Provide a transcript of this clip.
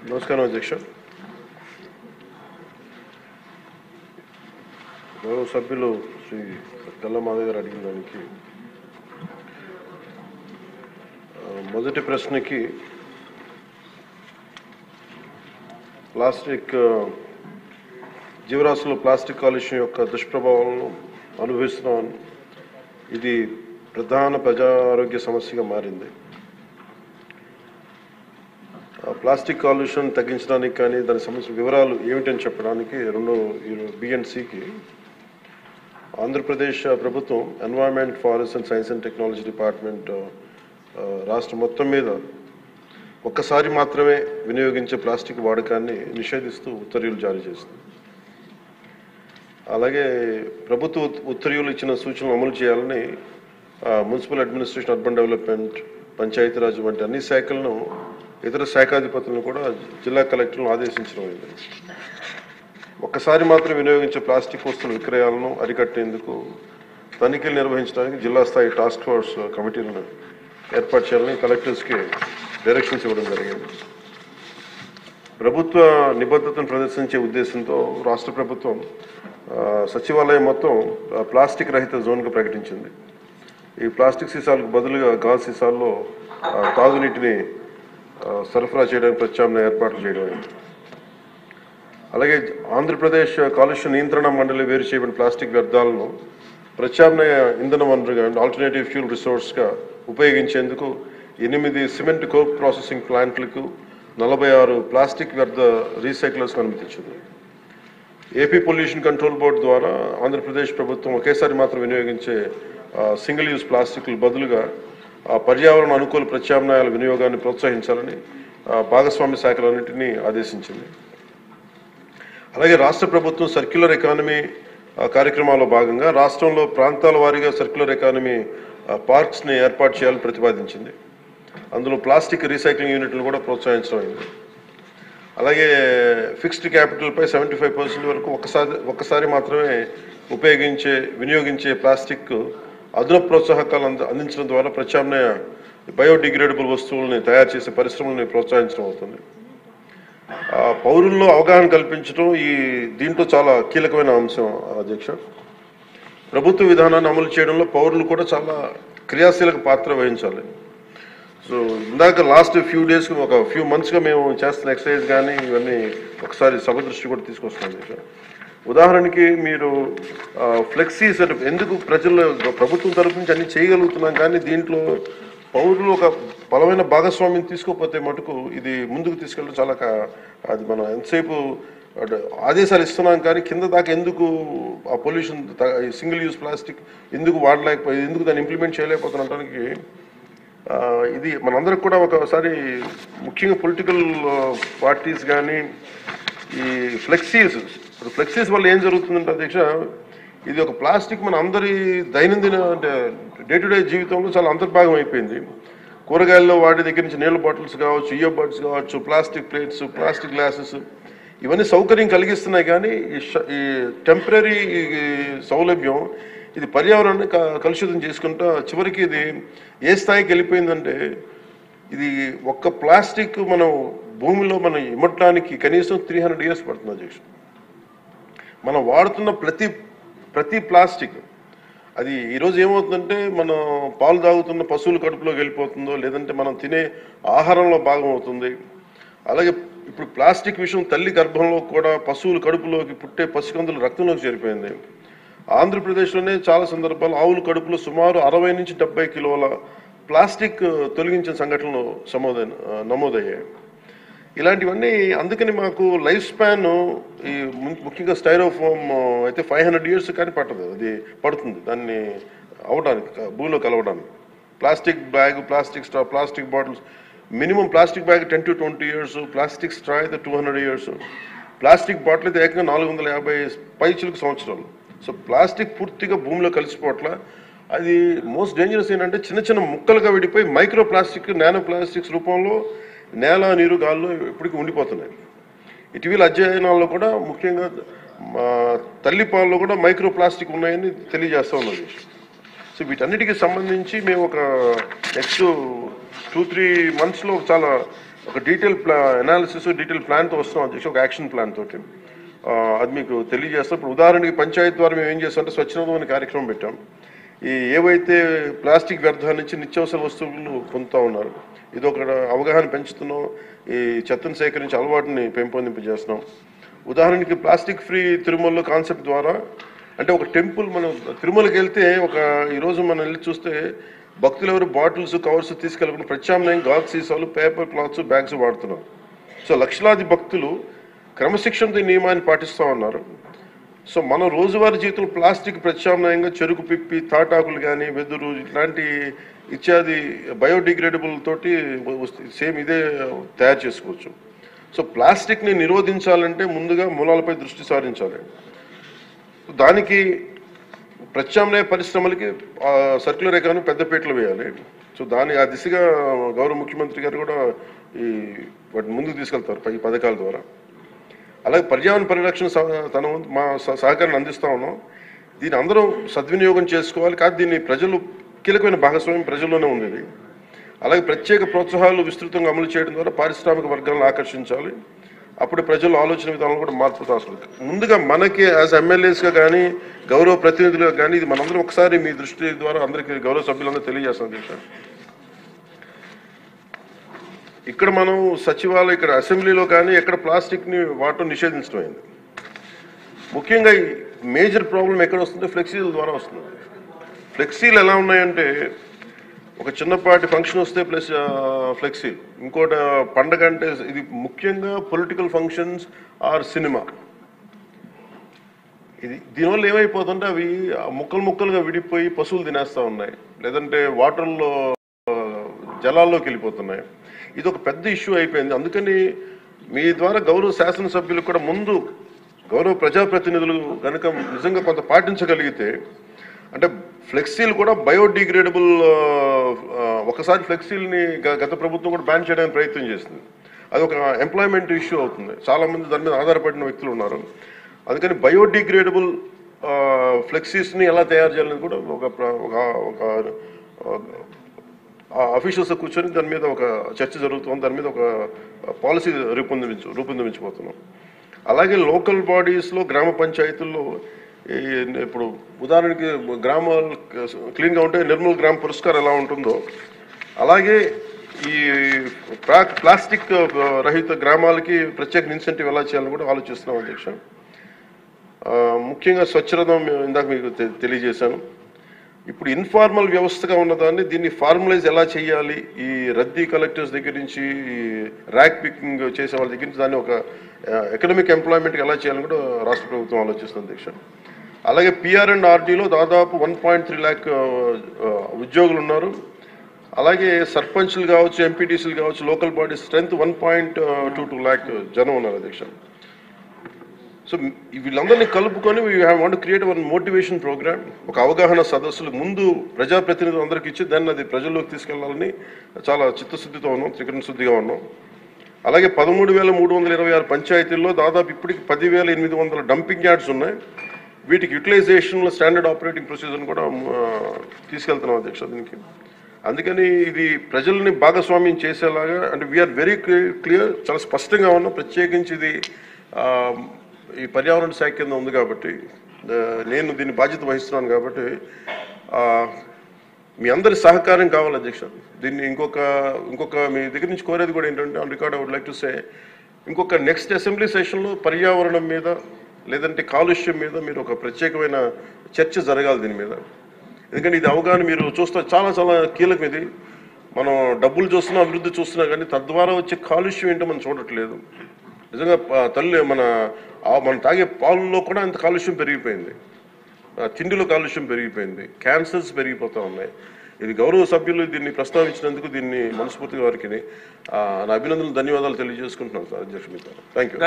నమస్కారం అధ్యక్ష. గౌరవ సభ్యులు శ్రీ గల్లా మాధవ్ గారు అడిగిన దానికి మొదటి ప్రశ్నకి ప్లాస్టిక్ జీవరాశులు ప్లాస్టిక్ కాలుష్యం యొక్క దుష్ప్రభావాలను అనుభవిస్తున్నాం. ఇది ప్రధాన ప్రజా ఆరోగ్య సమస్యగా మారింది. ప్లాస్టిక్ కాలుష్యం తగ్గించడానికి కానీ దాని సమస్య వివరాలు ఏమిటని చెప్పడానికి బిఎన్సికి ఆంధ్రప్రదేశ్ ప్రభుత్వం environment, forest and science and technology department రాష్ట్రం మొత్తం మీద ఒక్కసారి మాత్రమే వినియోగించే ప్లాస్టిక్ వాడకాన్ని నిషేధిస్తూ ఉత్తర్వులు జారీ చేస్తుంది. అలాగే ప్రభుత్వ ఉత్తర్వులు ఇచ్చిన సూచనలు అమలు చేయాలని municipal administration, urban development, Panchayati Raj వంటి అన్ని శాఖలను, ఇతర శాఖాధిపతులను కూడా జిల్లా కలెక్టర్లను ఆదేశించడం అయింది. ఒక్కసారి మాత్రం వినియోగించే ప్లాస్టిక్ వస్తువుల విక్రయాలను అరికట్టేందుకు తనిఖీలు నిర్వహించడానికి జిల్లా స్థాయి టాస్క్ ఫోర్స్ కమిటీలను ఏర్పాటు చేయాలని కలెక్టర్స్కి డైరెక్షన్స్ ఇవ్వడం జరిగింది. ప్రభుత్వ నిబద్ధతను ప్రదర్శించే ఉద్దేశంతో రాష్ట్ర ప్రభుత్వం సచివాలయం మొత్తం ప్లాస్టిక్ రహిత జోన్గా ప్రకటించింది. ఈ ప్లాస్టిక్ సీసాలకు బదులుగా గాజు సీసాల్లో తాగునీటిని సరఫరా చేయడానికి ప్రత్యామ్నాయ ఏర్పాట్లు చేయడం. అలాగే ఆంధ్రప్రదేశ్ కాలుష్య నియంత్రణ మండలి వేరు చేయబడిన ప్లాస్టిక్ వ్యర్థాలను ప్రత్యామ్నాయ ఇంధన వనరుగా, ఆల్టర్నేటివ్ ఫ్యూల్ రిసోర్స్గా ఉపయోగించేందుకు 8 సిమెంట్ కోక్ ప్రాసెసింగ్ ప్లాంట్లకు 46 ప్లాస్టిక్ వ్యర్థ రీసైక్లర్స్కి అనుమతించింది. ఏపీ పొల్యూషన్ కంట్రోల్ బోర్డు ద్వారా ఆంధ్రప్రదేశ్ ప్రభుత్వం ఒకేసారి మాత్రం వినియోగించే సింగిల్ యూజ్ ప్లాస్టిక్లు బదులుగా పర్యావరణ అనుకూల ప్రత్యామ్నాయాల వినియోగాన్ని ప్రోత్సహించాలని భాగస్వామ్య శాఖలన్నింటినీ ఆదేశించింది. అలాగే రాష్ట్ర ప్రభుత్వం సర్క్యులర్ ఎకానమీ కార్యక్రమాల్లో భాగంగా రాష్ట్రంలో ప్రాంతాల వారీగా సర్క్యులర్ ఎకానమీ పార్క్స్ని ఏర్పాటు చేయాలని ప్రతిపాదించింది. అందులో ప్లాస్టిక్ రీసైక్లింగ్ యూనిట్లు కూడా ప్రోత్సహించడం అయింది. అలాగే ఫిక్స్డ్ క్యాపిటల్పై 75% వరకు ఒక్కసారి మాత్రమే వినియోగించే ప్లాస్టిక్ అదనపు ప్రోత్సాహకాలు అందించడం ద్వారా ప్రత్యామ్నాయ బయోడిగ్రేడబుల్ వస్తువుల్ని తయారు చేసే పరిశ్రమల్ని ప్రోత్సహించడం అవుతుంది. పౌరుల్లో అవగాహన కల్పించడం దీంట్లో చాలా కీలకమైన అంశం అధ్యక్ష. ప్రభుత్వ విధానాన్ని అమలు చేయడంలో పౌరులు కూడా చాలా క్రియాశీలక పాత్ర వహించాలి. సో ఇందాక లాస్ట్ ఫ్యూ మంత్స్గా మేము చేస్తున్న ఎక్సర్సైజ్ కానీ ఇవన్నీ ఒకసారి సభ దృష్టి కూడా తీసుకొస్తున్నాం అధ్యక్ష. ఉదాహరణకి మీరు ఫ్లెక్సీస్ అంటే ఎందుకు ప్రభుత్వం తరఫు నుంచి అన్ని చేయగలుగుతున్నాం, కానీ దీంట్లో పౌరులు ఒక బలమైన భాగస్వామ్యం తీసుకోకపోతే మటుకు ఇది ముందుకు తీసుకెళ్ళడం చాలా అది మనం ఎంతసేపు ఆదేశాలు ఇస్తున్నాం కానీ కింద దాకా ఎందుకు ఆ పొల్యూషన్ సింగిల్ యూజ్ ప్లాస్టిక్ ఎందుకు వాడలేకపోయి, ఎందుకు దాన్ని ఇంప్లిమెంట్ చేయలేకపోతున్నటానికి ఇది మనందరికి కూడా ఒకసారి ముఖ్యంగా పొలిటికల్ పార్టీస్ కానీ ఈ ఫ్లెక్సీస్ వల్ల ఏం జరుగుతుందంటే అధ్యక్ష, ఇది ఒక ప్లాస్టిక్ మన అందరి దైనందిన అంటే డే టు డే జీవితంలో చాలా అంతర్భాగం అయిపోయింది. కూరగాయల్లో వాటి దగ్గర నుంచి నీళ్ళ బాటిల్స్ కావచ్చు, ఇయర్ బడ్స్ కావచ్చు, ప్లాస్టిక్ ప్లేట్స్, ప్లాస్టిక్ గ్లాసెస్ ఇవన్నీ సౌకర్యం కలిగిస్తున్నాయి. కానీ ఈ టెంపరీ సౌలభ్యం ఇది పర్యావరణాన్ని కలుషితం చేసుకుంటా చివరికి ఇది ఏ స్థాయికి వెళ్ళిపోయిందంటే ఇది ఒక్క ప్లాస్టిక్ మనం భూమిలో మనం ఇమ్మటానికి కనీసం 300 years పడుతుంది అధ్యక్ష. మనం వాడుతున్న ప్రతి ప్లాస్టిక్ అది ఈరోజు ఏమవుతుందంటే మనం పాలు తాగుతున్న పశువుల కడుపులోకి వెళ్ళిపోతుందో, లేదంటే మనం తినే ఆహారంలో భాగం అవుతుంది. అలాగే ఇప్పుడు ప్లాస్టిక్ విషయం తల్లి గర్భంలో కూడా పశువుల కడుపులోకి పుట్టే పసికందుల రక్తంలోకి చేరిపోయింది. ఆంధ్రప్రదేశ్లోనే చాలా సందర్భాలు ఆవుల కడుపులో సుమారు 60 నుంచి 70 కిలోల ప్లాస్టిక్ తొలగించిన సంఘటనలు నమోదయ్యాయి. ఇలాంటివన్నీ అందుకని మాకు లైఫ్ స్పాన్ ఈ ముఖ్యంగా స్టైరోఫోమ్ అయితే 500 years కానీ పట్టదు, అది పడుతుంది దాన్ని అవడానికి భూమిలో కలవడానికి. Plastic bag, plastic straw, plastic bottles minimum plastic bag 10 to 20 years, plastic straw అయితే 200 years, ప్లాస్టిక్ బాటిల్ అయితే ఏకంగా 450 పైచిలకు సంవత్సరాలు. సో ప్లాస్టిక్ పూర్తిగా భూమిలో కలిసిపోవట్ల. అది మోస్ట్ డేంజరస్ ఏంటంటే చిన్న ముక్కలుగా విడిపోయి మైక్రో ప్లాస్టిక్, నానో ప్లాస్టిక్స్ రూపంలో నేల, నీరు, గాల్లో ఇప్పటికీ ఉండిపోతున్నాయి. ఇటీవల అధ్యయనాల్లో కూడా ముఖ్యంగా తల్లిపాలలో కూడా మైక్రో ప్లాస్టిక్ ఉన్నాయని తెలియజేస్తూ ఉన్నది. సో వీటన్నిటికీ సంబంధించి మేము ఒక నెక్స్ట్ 2-3 monthsలో చాలా ఒక డీటెయిల్ అనాలిసిస్ డీటెయిల్ ప్లాన్తో వస్తున్నాం అధ్యక్ష, ఒక యాక్షన్ ప్లాన్ తోటి. అది మీకు తెలియజేస్తాం. ఇప్పుడు ఉదాహరణకి పంచాయతీ ద్వారా మేము ఏం చేస్తామంటే స్వచ్ఛందం అనే కార్యక్రమం పెట్టాం. ఈ ఏవైతే ప్లాస్టిక్ వ్యర్థాల నుంచి నిత్యావసర వస్తువులు పొందుతూ ఉన్నారు, ఇది ఒక అవగాహన పెంచుతున్నాం. ఈ చెత్తను సేకరించి అలవాటుని పెంపొందింపజేస్తున్నాం. ఉదాహరణకి ప్లాస్టిక్ ఫ్రీ తిరుమలలో కాన్సెప్ట్ ద్వారా, అంటే ఒక టెంపుల్, మనం తిరుమలకి వెళ్తే ఈరోజు మనం వెళ్ళి చూస్తే భక్తులు ఎవరు బాటిల్స్ కవర్స్ తీసుకెళ్ళకుండా ప్రత్యామ్నాయం గాజు సీసాలు, పేపర్ క్లాత్స్, బ్యాగ్స్ వాడుతున్నారు. సో లక్షలాది భక్తులు క్రమశిక్షణతో ఈ నియమాన్ని పాటిస్తూ ఉన్నారు. సో మనం రోజువారీ జీవితంలో ప్లాస్టిక్ ప్రత్యామ్నాయంగా చెరుకు పిప్పి, తాటాకులు కానీ, వెదురు ఇట్లాంటి ఇత్యాది బయోడిగ్రేడబుల్ తోటి సేమ్ ఇదే తయారు చేసుకోవచ్చు. సో ప్లాస్టిక్ని నిరోధించాలంటే ముందుగా మూలాలపై దృష్టి సారించాలి. దానికి ప్రత్యామ్నాయ పరిశ్రమలకి సర్క్యులర్ ఎకానమీ పెద్దపీటలు వేయాలి. సో ఆ దిశగా గౌరవ ముఖ్యమంత్రి గారు కూడా వాటిని ముందుకు తీసుకెళ్తారు ఈ పథకాల ద్వారా. అలాగే పర్యావరణ పరిరక్షణ మా సహకారాన్ని అందిస్తూ ఉన్నాం. దీన్ని అందరూ సద్వినియోగం చేసుకోవాలి. కాదు, దీన్ని ప్రజలు కీలకమైన భాగస్వామ్యం ప్రజల్లోనే ఉంది. అలాగే ప్రత్యేక ప్రోత్సాహాలు విస్తృతంగా అమలు చేయడం ద్వారా పారిశ్రామిక వర్గాలను ఆకర్షించాలి. అప్పుడు ప్రజల ఆలోచన విధానంలో కూడా మార్పు అవసరం. ముందుగా మనకి యాజ్ ఎమ్మెల్యేస్గా కానీ, గౌరవ ప్రతినిధులుగా కానీ, ఇది మనందరం ఒకసారి మీ దృష్టి ద్వారా అందరికీ గౌరవ సభ్యులందరూ తెలియజేస్తాం అధ్యక్ష. ఇక్కడ మనం సచివాలయం, ఇక్కడ అసెంబ్లీలో కానీ ఎక్కడ ప్లాస్టిక్ని వాడటం నిషేధించడం అయింది. ముఖ్యంగా ఈ మేజర్ ప్రాబ్లం ఎక్కడ వస్తుందో ఫ్లెక్సీల ద్వారా వస్తుంది. ఫ్లెక్సీలు ఎలా ఉన్నాయంటే, ఒక చిన్నపాటి ఫంక్షన్ వస్తే ప్లస్ ఫ్లెక్సీ, ఇంకోటి పండగ అంటే, ఇది ముఖ్యంగా పొలిటికల్ ఫంక్షన్స్ ఆర్ సినిమా. దీనివల్ల ఏమైపోతుంటే అవి ముక్కలు ముక్కలుగా విడిపోయి పశువులు తినేస్తూ ఉన్నాయి, లేదంటే వాటర్లో జలాల్లోకి వెళ్ళిపోతున్నాయి. ఇది ఒక పెద్ద ఇష్యూ అయిపోయింది. అందుకని మీ ద్వారా గౌరవ శాసనసభ్యులకు కూడా ముందు గౌరవ ప్రజాప్రతినిధులు కనుక నిజంగా కొంత పాటించగలిగితే, అంటే ఫ్లెక్సీలు కూడా బయోడిగ్రేడబుల్, ఒకసారి ఫ్లెక్సీలని గత ప్రభుత్వం కూడా బ్యాన్ చేయడానికి ప్రయత్నం చేసింది. అది ఒక ఎంప్లాయ్మెంట్ ఇష్యూ అవుతుంది. చాలామంది దాని మీద ఆధారపడిన వ్యక్తులు ఉన్నారు. అందుకని బయోడిగ్రేడబుల్ ఫ్లెక్సీస్ని ఎలా తయారు చేయాలని కూడా ఒక అఫీషియల్స్ కూర్చొని దాని మీద ఒక చర్చ జరుగుతుంది. దాని మీద ఒక పాలసీ రూపొందించబోతున్నాం. అలాగే లోకల్ బాడీస్లో, గ్రామ పంచాయతీల్లో ఇప్పుడు ఉదాహరణకి గ్రామాలు క్లీన్గా ఉంటే నిర్మల్ గ్రామ పురస్కారం ఎలా ఉంటుందో, అలాగే ఈ ప్లాస్టిక్ రహిత గ్రామాలకి ప్రత్యేక ఇన్సెంటివ్ ఎలా చేయాలని కూడా ఆలోచిస్తున్నాం అధ్యక్ష. ముఖ్యంగా స్వచ్ఛరథం ఇందాక మీకు తెలియజేశాను. ఇప్పుడు ఇన్ఫార్మల్ వ్యవస్థగా ఉన్నదాన్ని దీన్ని ఫార్మలైజ్ ఎలా చేయాలి, ఈ రద్దీ కలెక్టర్స్ దగ్గర నుంచి, ఈ ర్యాక్ పికింగ్ చేసే వాళ్ళ దగ్గర నుంచి దాన్ని ఒక ఎకనామిక్ ఎంప్లాయ్మెంట్కి ఎలా చేయాలని కూడా రాష్ట్ర ప్రభుత్వం ఆలోచిస్తుంది అధ్యక్ష. అలాగే PR&RDలో దాదాపు 1.3 lakh ఉద్యోగులు ఉన్నారు. అలాగే సర్పంచ్లు కావచ్చు, ఎంపీటీసీలు కావచ్చు, లోకల్ బాడీ స్ట్రెంత్ 1.22 lakh జనం ఉన్నారు అధ్యక్ష. సో వీళ్ళందరినీ కలుపుకొని we want create one motivation programme, ఒక అవగాహన సదస్సులు ముందు ప్రజాప్రతినిధులు అందరికీ ఇచ్చి దాన్ని అది ప్రజల్లోకి తీసుకెళ్లాలని చాలా చిత్తశుద్ధితో ఉన్నాం, త్రికరణ శుద్ధిగా ఉన్నాం. అలాగే 13,326 పంచాయతీల్లో దాదాపు ఇప్పటికి 10,800 డంపింగ్ యార్డ్స్ ఉన్నాయి. వీటికి యూటిలైజేషన్లో స్టాండర్డ్ ఆపరేటింగ్ ప్రొసీజర్ని కూడా తీసుకెళ్తున్నాం అధ్యక్ష దీనికి. అందుకని ఇది ప్రజల్ని భాగస్వామ్యం చేసేలాగా, అంటే వీఆర్ వెరీ క్లియర్, చాలా స్పష్టంగా ఉన్నాం. ప్రత్యేకించి ఇది ఈ పర్యావరణ శాఖ కింద ఉంది కాబట్టి, నేను దీన్ని బాధ్యత వహిస్తున్నాను కాబట్టి మీ అందరి సహకారం కావాలి అధ్యక్ష. దీన్ని ఇంకొక మీ దగ్గర నుంచి కోరేది కూడా ఏంటంటే, on record I would like to say, ఇంకొక నెక్స్ట్ అసెంబ్లీ సెషన్లో పర్యావరణం మీద లేదంటే కాలుష్యం మీద మీరు ఒక ప్రత్యేకమైన చర్చ జరగాలి దీని మీద. ఎందుకంటే ఇది అవగాహన మీరు చూస్తే చాలా చాలా కీలకం. ఇది మనం డబ్బులు చూస్తున్నా, అభివృద్ధి చూస్తున్నా, కానీ తద్వారా వచ్చే కాలుష్యం ఏంటో మనం చూడట్లేదు. నిజంగా మనం తాగే పాలలో కూడా అంత కాలుష్యం పెరిగిపోయింది, తిండిలో కాలుష్యం పెరిగిపోయింది, క్యాన్సర్స్ పెరిగిపోతూ ఉన్నాయి. ఇది గౌరవ సభ్యులు దీన్ని ప్రస్తావించినందుకు దీన్ని మనస్ఫూర్తిగా వారికి నా అభినందనలు, ధన్యవాదాలు తెలియజేసుకుంటున్నాను సార్ అధ్యక్ష. Thank you.